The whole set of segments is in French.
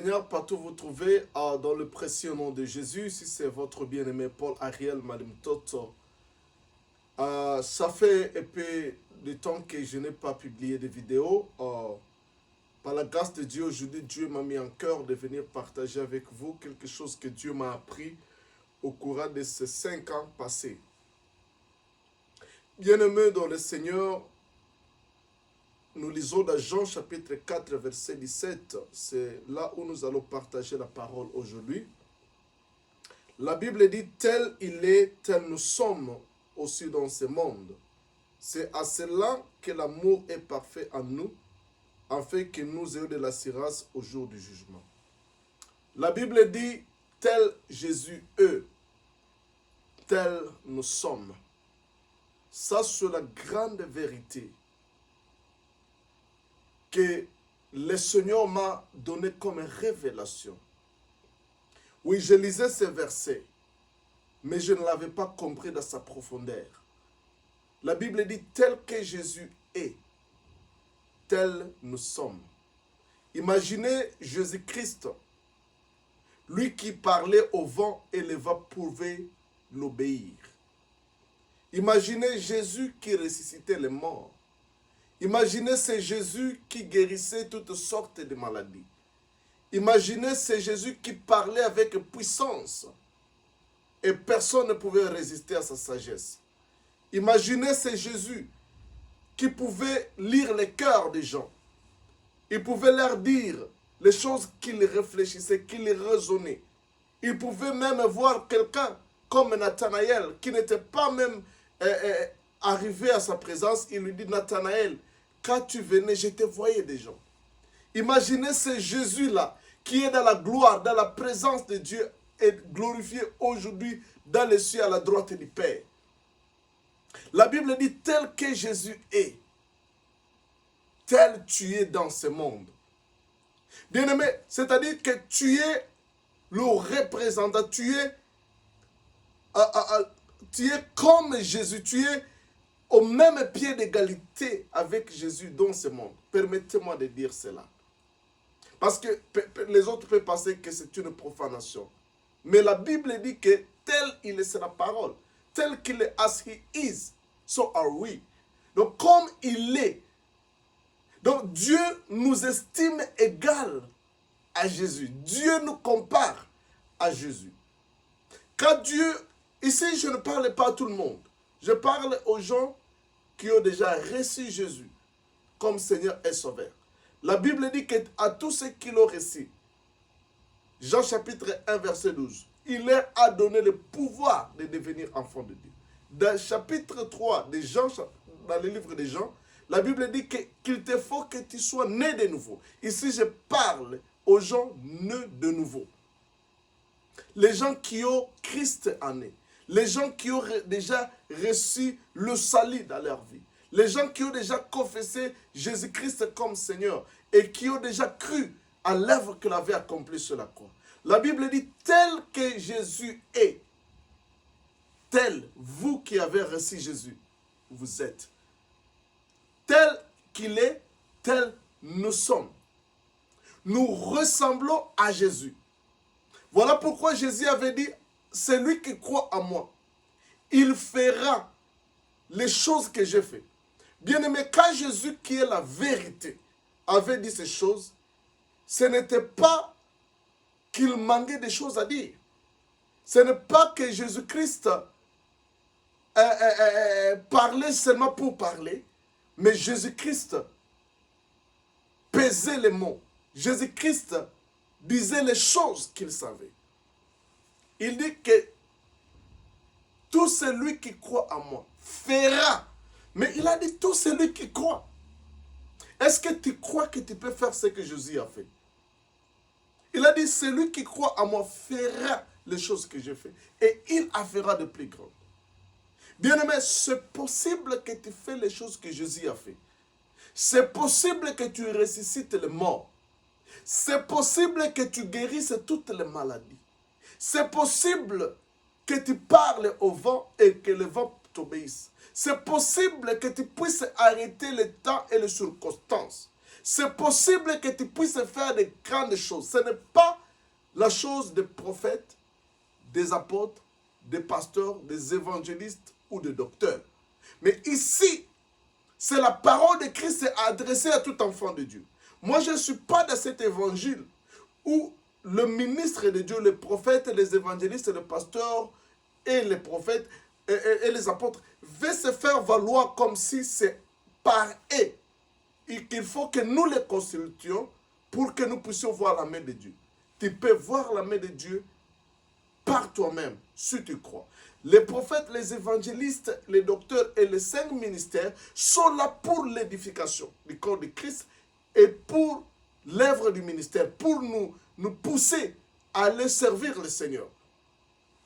Seigneur, partout où vous trouvez, dans le précieux nom de Jésus, si c'est votre bien-aimé Paul Ariel Malim Toto. Ça fait un peu de temps que je n'ai pas publié de vidéos. Par la grâce de Dieu, aujourd'hui, Dieu m'a mis en cœur de venir partager avec vous quelque chose que Dieu m'a appris au cours de ces 5 ans passés. Bien-aimés dans le Seigneur, nous lisons dans Jean chapitre 4, verset 17. C'est là où nous allons partager la parole aujourd'hui. La Bible dit, tel il est, tel nous sommes aussi dans ce monde. C'est à cela que l'amour est parfait en nous, afin que nous ayons de l'assurance au jour du jugement. La Bible dit, tel Jésus est, tel nous sommes. Ça, c'est la grande vérité que le Seigneur m'a donné comme révélation. Oui, je lisais ces versets, mais je ne l'avais pas compris dans sa profondeur. La Bible dit, tel que Jésus est, tel nous sommes. Imaginez Jésus-Christ, lui qui parlait au vent et le vent pouvait l'obéir. Imaginez Jésus qui ressuscitait les morts. Imaginez c'est Jésus qui guérissait toutes sortes de maladies. Imaginez c'est Jésus qui parlait avec puissance et personne ne pouvait résister à sa sagesse. Imaginez c'est Jésus qui pouvait lire les cœurs des gens. Il pouvait leur dire les choses qu'il réfléchissait, qu'il raisonnait. Il pouvait même voir quelqu'un comme Nathanaël qui n'était pas même arrivé à sa présence. Il lui dit, Nathanaël, quand tu venais, je te voyais des gens. Imaginez ce Jésus-là qui est dans la gloire, dans la présence de Dieu et glorifié aujourd'hui dans les cieux à la droite du Père. La Bible dit tel que Jésus est, tel tu es dans ce monde. Bien-aimé, c'est-à-dire que tu es le représentant, tu es comme Jésus, tu es au même pied d'égalité avec Jésus dans ce monde. Permettez-moi de dire cela. Parce que les autres peuvent penser que c'est une profanation. Mais la Bible dit que tel il est, c'est la parole. Tel qu'il est, as he is, so are we. Donc comme il est. Donc Dieu nous estime égal à Jésus. Dieu nous compare à Jésus. Quand Dieu, ici je ne parle pas à tout le monde. Je parle aux gens qui ont déjà reçu Jésus comme Seigneur et Sauveur. La Bible dit qu'à tous ceux qui l'ont reçu, Jean chapitre 1 verset 12, il leur a donné le pouvoir de devenir enfants de Dieu. Dans le chapitre 3 de Jean, dans le livre de Jean, la Bible dit qu'il te faut que tu sois né de nouveau. Ici je parle aux gens nés de nouveau. Les gens qui ont Christ en eux. Les gens qui ont déjà reçu le salut dans leur vie. Les gens qui ont déjà confessé Jésus-Christ comme Seigneur et qui ont déjà cru à l'œuvre qu'il avait accomplie sur la croix. La Bible dit, tel que Jésus est, tel vous qui avez reçu Jésus, vous êtes. Tel qu'il est, tel nous sommes. Nous ressemblons à Jésus. Voilà pourquoi Jésus avait dit, celui qui croit en moi, il fera les choses que j'ai fait. Bien-aimé, quand Jésus, qui est la vérité, avait dit ces choses, ce n'était pas qu'il manquait des choses à dire. Ce n'est pas que Jésus-Christ parlait seulement pour parler, mais Jésus-Christ pesait les mots. Jésus-Christ disait les choses qu'il savait. Il dit que tout celui qui croit en moi fera. Mais il a dit tout celui qui croit. Est-ce que tu crois que tu peux faire ce que Jésus a fait? Il a dit celui qui croit en moi fera les choses que j'ai fait. Et il en fera de plus grandes. Bien-aimé, c'est possible que tu fais les choses que Jésus a fait. C'est possible que tu ressuscites les morts. C'est possible que tu guérisses toutes les maladies. C'est possible que tu parles au vent et que le vent t'obéisse. C'est possible que tu puisses arrêter le temps et les circonstances. c'est possible que tu puisses faire de grandes choses. Ce n'est pas la chose des prophètes, des apôtres, des pasteurs, des évangélistes ou des docteurs. Mais ici, c'est la parole de Christ adressée à tout enfant de Dieu. Moi, je ne suis pas dans cet évangile où le ministre de Dieu, les prophètes, les évangélistes, les pasteurs et les prophètes et les apôtres veulent se faire valoir comme si c'est par eux et qu'il faut que nous les consultions pour que nous puissions voir la main de Dieu. Tu peux voir la main de Dieu par toi-même, si tu crois. Les prophètes, les évangélistes, les docteurs et les 5 ministères sont là pour l'édification du corps de Christ et pour l'œuvre du ministère, pour nous pousser à aller servir le Seigneur.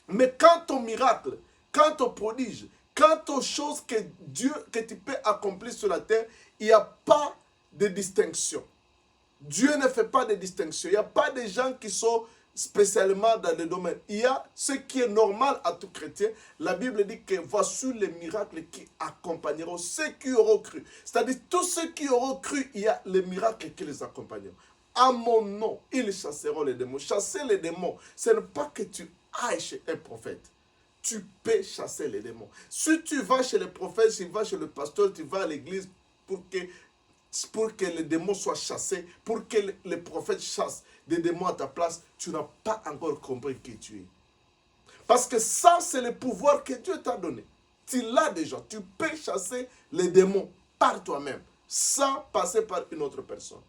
Mais quant au miracle, quant au prodige, quant aux choses que Dieu, que tu peux accomplir sur la terre, il n'y a pas de distinction. Dieu ne fait pas de distinction. Il n'y a pas de gens qui sont spécialement dans le domaine. Il y a ce qui est normal à tout chrétien. La Bible dit que voici les miracles qui accompagneront ceux qui auront cru. C'est-à-dire tous ceux qui auront cru, il y a les miracles qui les accompagneront. À mon nom, ils chasseront les démons. Chasser les démons, ce n'est pas que tu ailles chez un prophète. Tu peux chasser les démons. Si tu vas chez les prophètes, si tu vas chez le pasteur, tu vas à l'église pour que les démons soient chassés, pour que les prophètes chassent des démons à ta place, tu n'as pas encore compris qui tu es. Parce que ça, c'est le pouvoir que Dieu t'a donné. Tu l'as déjà. Tu peux chasser les démons par toi-même, sans passer par une autre personne.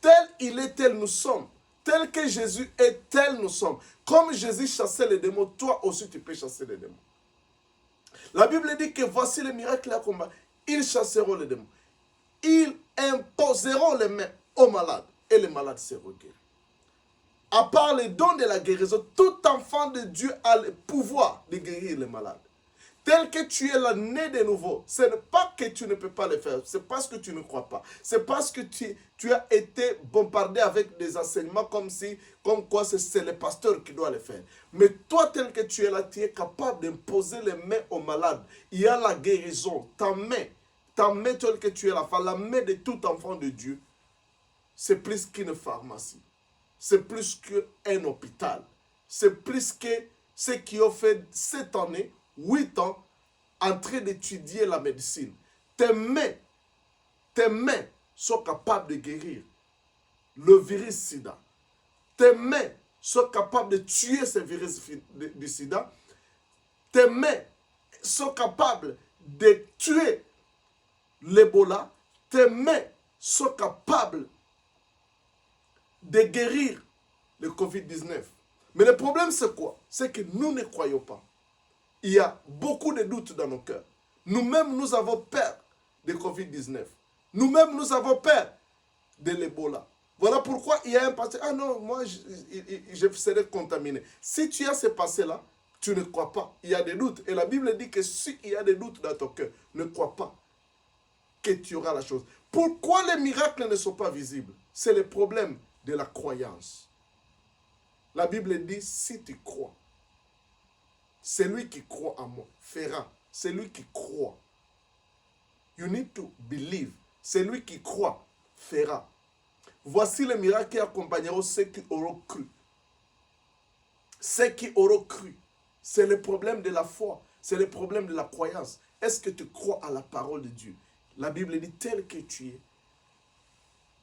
Tel il est, tel nous sommes. Tel que Jésus est, tel nous sommes. Comme Jésus chassait les démons, toi aussi tu peux chasser les démons. La Bible dit que voici les miracles à combat. Ils chasseront les démons. Ils imposeront les mains aux malades et les malades seront guéris. À part les dons de la guérison, tout enfant de Dieu a le pouvoir de guérir les malades. Tel que tu es là, né de nouveau, ce n'est pas que tu ne peux pas le faire, c'est parce que tu ne crois pas. C'est parce que tu as été bombardé avec des enseignements comme quoi c'est le pasteur qui doit le faire. Mais toi, tel que tu es là, tu es capable d'imposer les mains aux malades. Il y a la guérison, ta main telle que tu es là, la main de tout enfant de Dieu, c'est plus qu'une pharmacie. C'est plus qu'un hôpital. C'est plus que ceux qui ont fait 7 années, 8 ans, en train d'étudier la médecine. Tes mains sont capables de guérir le virus sida. Tes mains sont capables de tuer ce virus du sida. Tes mains sont capables de tuer l'Ebola. Tes mains sont capables de guérir le Covid-19. Mais le problème, c'est quoi? C'est que nous ne croyons pas. Il y a beaucoup de doutes dans nos cœurs. Nous-mêmes, nous avons peur de Covid-19. Nous-mêmes, nous avons peur de l'Ebola. Voilà pourquoi il y a un passé. Ah non, moi, je serai contaminé. Si tu as ce passé-là, tu ne crois pas. Il y a des doutes. Et la Bible dit que s'il y a des doutes dans ton cœur, ne crois pas que tu auras la chose. Pourquoi les miracles ne sont pas visibles? C'est le problème de la croyance. La Bible dit, si tu crois, celui qui croit en moi fera. Celui qui croit. You need to believe. Celui qui croit fera. Voici les miracles qui accompagneront ceux qui auront cru. Ceux qui auront cru. C'est le problème de la foi. C'est le problème de la croyance. Est-ce que tu crois à la parole de Dieu? La Bible dit, tel que tu es,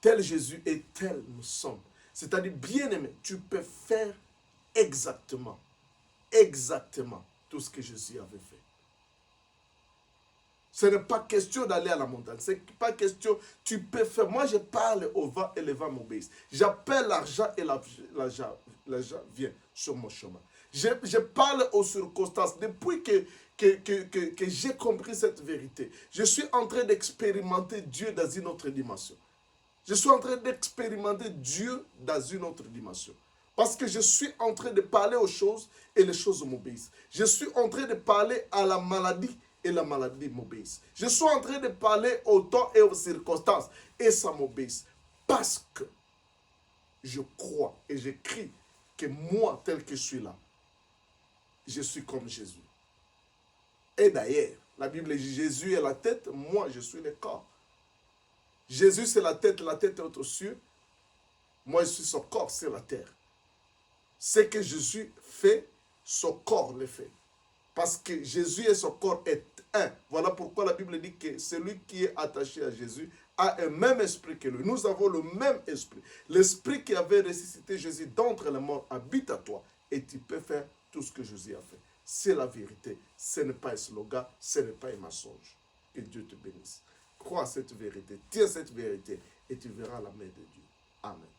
tel Jésus est, tel nous sommes. C'est-à-dire, bien-aimé, tu peux faire exactement tout ce que Jésus avait fait. Ce n'est pas question d'aller à la montagne. Ce n'est pas question, tu peux faire. Moi, je parle au vent et le vent m'obéisse. J'appelle l'argent et l'argent vient sur mon chemin. Je parle aux circonstances. Depuis que j'ai compris cette vérité, je suis en train d'expérimenter Dieu dans une autre dimension. Je suis en train d'expérimenter Dieu dans une autre dimension. Parce que je suis en train de parler aux choses et les choses m'obéissent. Je suis en train de parler à la maladie et la maladie m'obéisse. Je suis en train de parler au temps et aux circonstances et ça m'obéisse. Parce que je crois et je crie que moi, tel que je suis là, je suis comme Jésus. Et d'ailleurs, la Bible dit Jésus est la tête, moi je suis le corps. Jésus, c'est la tête est aux cieux. Moi, je suis son corps, c'est la terre. Ce que Jésus fait, son corps le fait. Parce que Jésus et son corps est un. Voilà pourquoi la Bible dit que celui qui est attaché à Jésus a un même esprit que lui. Nous avons le même esprit. L'esprit qui avait ressuscité Jésus d'entre les morts habite à toi. Et tu peux faire tout ce que Jésus a fait. C'est la vérité. Ce n'est pas un slogan, ce n'est pas un mensonge. Que Dieu te bénisse. Crois à cette vérité, tiens cette vérité et tu verras la main de Dieu. Amen.